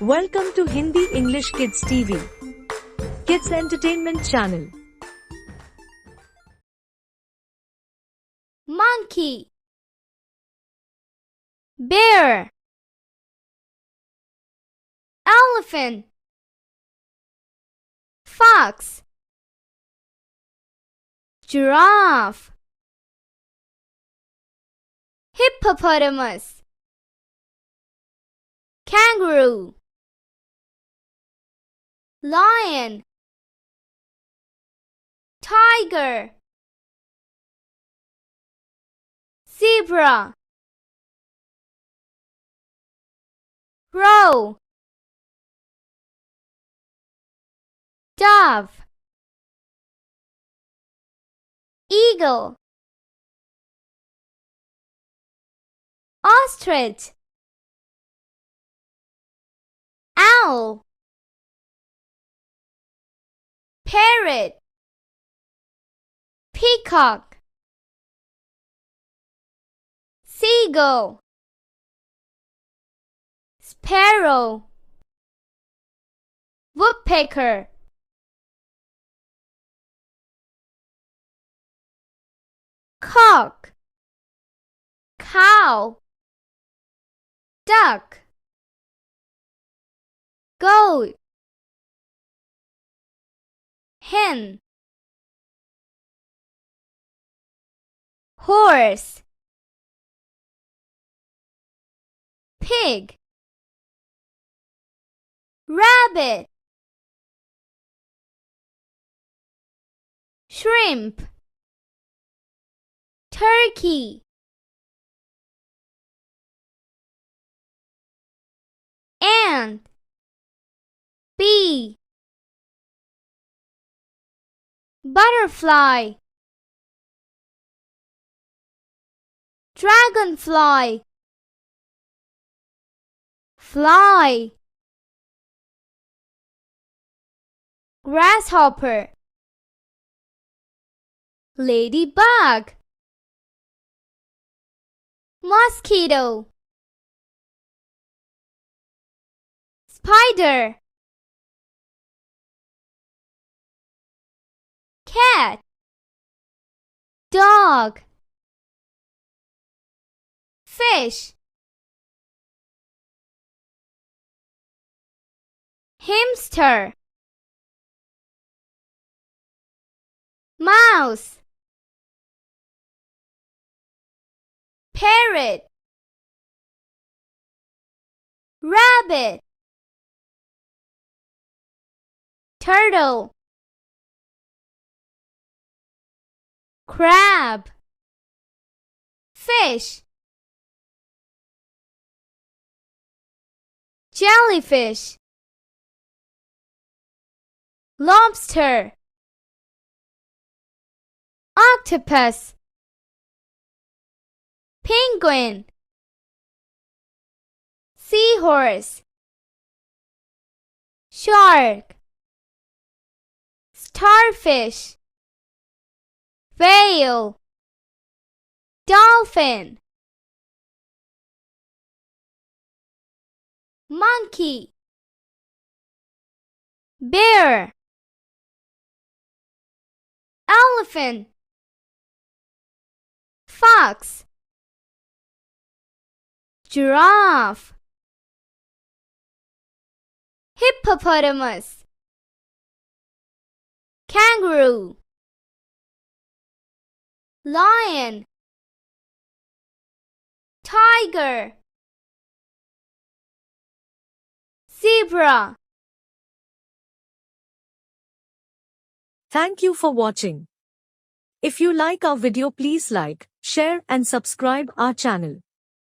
Welcome to Hindi English Kids TV, Kids Entertainment Channel. Monkey, bear, elephant, fox, giraffe, hippopotamus, kangaroo, lion, tiger, zebra, crow, dove, eagle, ostrich, owl, parrot, peacock, seagull, sparrow, woodpecker, cock, cow, duck, goat, hen, horse, pig, rabbit, shrimp, turkey, ant, bee, butterfly, dragonfly, fly, grasshopper, ladybug, mosquito, spider, cat, dog, fish, hamster, mouse, parrot, rabbit, turtle, crab, fish, jellyfish, lobster, octopus, penguin, seahorse, shark, starfish, whale, dolphin, monkey, bear, elephant, fox, giraffe, hippopotamus, kangaroo, lion, tiger, zebra. Thank you for watching. If you like our video, please like, share and subscribe our channel.